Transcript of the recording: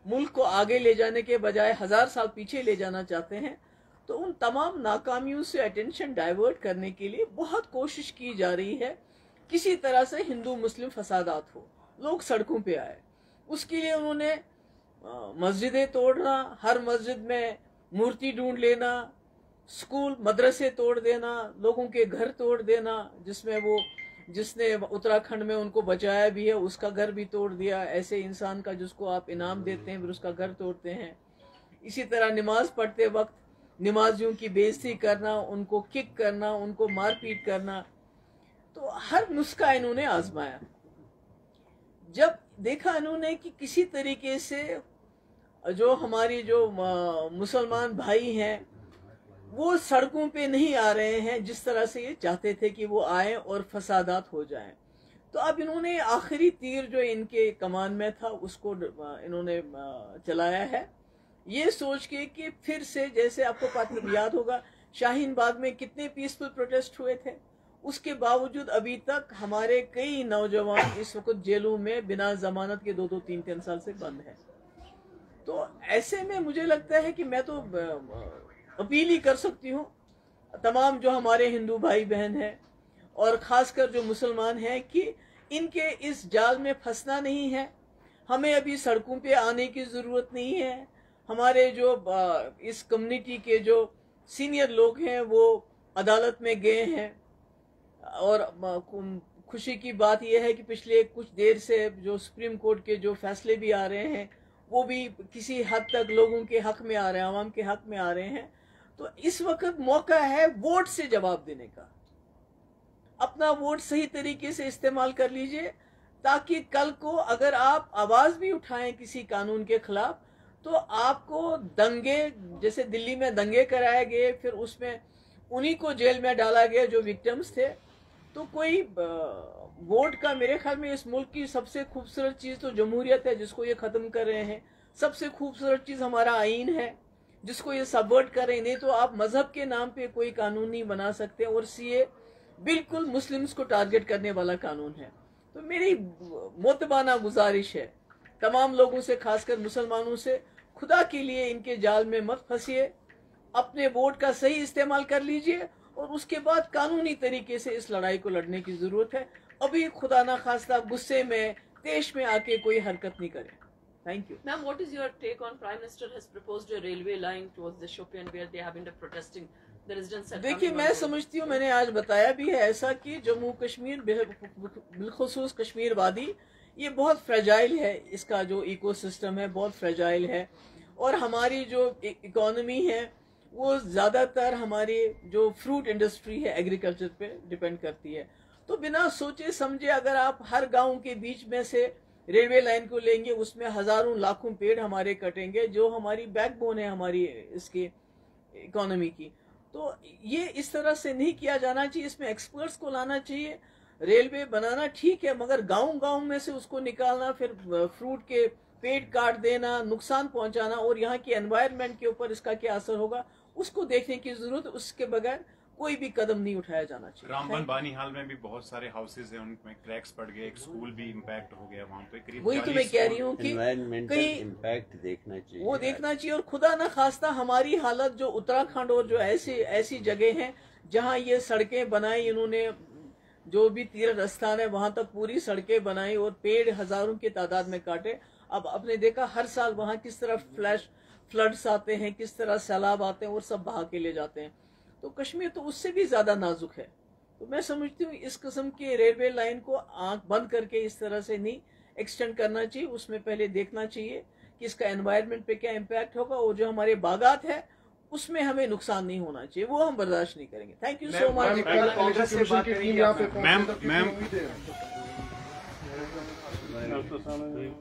मुल्क को आगे ले जाने के बजाय 1000 साल पीछे ले जाना चाहते हैं। तो उन तमाम नाकामियों से अटेंशन डाइवर्ट करने के लिए बहुत कोशिश की जा रही है, किसी तरह से हिंदू मुस्लिम फसादात हो, लोग सड़कों पे आए। उसके लिए उन्होंने मस्जिदें तोड़ना, हर मस्जिद में मूर्ति ढूंढ लेना, स्कूल मदरसे तोड़ देना, लोगों के घर तोड़ देना, जिसने उत्तराखंड में उनको बचाया भी है उसका घर भी तोड़ दिया। ऐसे इंसान का जिसको आप इनाम देते हैं फिर उसका घर तोड़ते हैं। इसी तरह नमाज पढ़ते वक्त नमाजियों की बेइज्जती करना, उनको किक करना, उनको मारपीट करना, तो हर नुस्खा इन्होंने आजमाया। जब देखा इन्होंने कि किसी तरीके से जो हमारी जो मुसलमान भाई हैं वो सड़कों पे नहीं आ रहे हैं जिस तरह से ये चाहते थे कि वो आए और फसादात हो जाएं, तो अब इन्होंने आखिरी तीर जो इनके कमान में था उसको इन्होंने चलाया है, ये सोच के कि फिर से, जैसे आपको याद होगा शाहीन बाग में कितने पीसफुल प्रोटेस्ट हुए थे, उसके बावजूद अभी तक हमारे कई नौजवान इस वक्त जेलों में बिना जमानत के 2-2, 3-3 साल से बंद हैं। तो ऐसे में मुझे लगता है कि मैं तो अपील ही कर सकती हूँ तमाम जो हमारे हिंदू भाई बहन हैं और खासकर जो मुसलमान हैं कि इनके इस जाल में फंसना नहीं है। हमें अभी सड़कों पे आने की ज़रूरत नहीं है। हमारे जो इस कम्युनिटी के जो सीनियर लोग हैं वो अदालत में गए हैं और खुशी की बात यह है कि पिछले कुछ देर से जो सुप्रीम कोर्ट के जो फैसले भी आ रहे हैं वो भी किसी हद तक लोगों के हक में आ रहे हैं, आवाम के हक में आ रहे हैं। तो इस वक्त मौका है वोट से जवाब देने का। अपना वोट सही तरीके से इस्तेमाल कर लीजिए ताकि कल को अगर आप आवाज भी उठाएं किसी कानून के खिलाफ तो आपको दंगे, जैसे दिल्ली में दंगे कराए गए फिर उसमें उन्हीं को जेल में डाला गया जो विक्टिम्स थे, तो कोई वोट का मेरे ख्याल में इस मुल्क की सबसे खूबसूरत चीज तो जमहूरियत है जिसको ये खत्म कर रहे हैं। सबसे खूबसूरत चीज हमारा आईन है जिसको ये सबवर्ट कर रहे हैं। नहीं तो आप मजहब के नाम पे कोई कानून नहीं बना सकते और सीए बिल्कुल मुस्लिम्स को टारगेट करने वाला कानून है। तो मेरी मोतबाना गुजारिश है तमाम लोगों से, खासकर मुसलमानों से, खुदा के लिए इनके जाल में मत फंसिए, अपने वोट का सही इस्तेमाल कर लीजिए और उसके बाद कानूनी तरीके से इस लड़ाई को लड़ने की जरूरत है। अभी खुदा ना खास्ता गुस्से में तेज में आके कोई हरकत नहीं करे। Thank you. Ma'am, what is your take on Prime Minister has proposed a railway line towards the Shopian where they have been protesting the residents? देखिए, मैं समझती हूँ, मैंने आज बताया भी है ऐसा कि जम्मू कश्मीर बिलखुसूस कश्मीर वादी ये बहुत फ्रेजाइल है, इसका जो इकोसिस्टम है बहुत फ्रेजाइल है और हमारी जो इकोनॉमी है वो ज़्यादातर हमारी जो फ्रूट इंडस्ट्री है एग्रीकल्चर पे डिपेंड करती है। तो बिना सोचे समझे अगर आप हर गांव के बीच में से रेलवे लाइन को लेंगे उसमें हजारों लाखों पेड़ हमारे कटेंगे जो हमारी बैकबोन है हमारी इसकी इकोनॉमी की। तो ये इस तरह से नहीं किया जाना चाहिए, इसमें एक्सपर्ट्स को लाना चाहिए। रेलवे बनाना ठीक है मगर गांव-गांव में से उसको निकालना, फिर फ्रूट के पेड़ काट देना, नुकसान पहुंचाना और यहाँ की एनवायरनमेंट के ऊपर इसका क्या असर होगा उसको देखने की जरूरत, उसके बगैर कोई भी कदम नहीं उठाया जाना चाहिए। रामबन बानीहाल में भी बहुत सारे हाउसेज हैं, उनमें क्रैक्स पड़ गए, एक स्कूल भी इम्पैक्ट हो गया वहाँ पे। करीब वही तो मैं कह रही हूँ कि कहीं इम्पैक्ट देखना चाहिए, वो देखना चाहिए। और खुदा ना खास्ता हमारी हालत जो उत्तराखंड और जो ऐसी जगह हैं जहाँ ये सड़कें बनाई इन्होंने, जो भी तीर्थ स्थान है वहां तक पूरी सड़कें बनाई और पेड़ हजारों की तादाद में काटे। अब आपने देखा हर साल वहां किस तरह फ्लड्स आते हैं, किस तरह सैलाब आते हैं और सब बहा के ले जाते हैं। तो कश्मीर तो उससे भी ज्यादा नाजुक है। तो मैं समझती हूँ इस किस्म की रेलवे लाइन को आंख बंद करके इस तरह से नहीं एक्सटेंड करना चाहिए, उसमें पहले देखना चाहिए कि इसका एनवायरनमेंट पे क्या इम्पैक्ट होगा और जो हमारे बागात है उसमें हमें नुकसान नहीं होना चाहिए, वो हम बर्दाश्त नहीं करेंगे। Thank you so much. Ma'am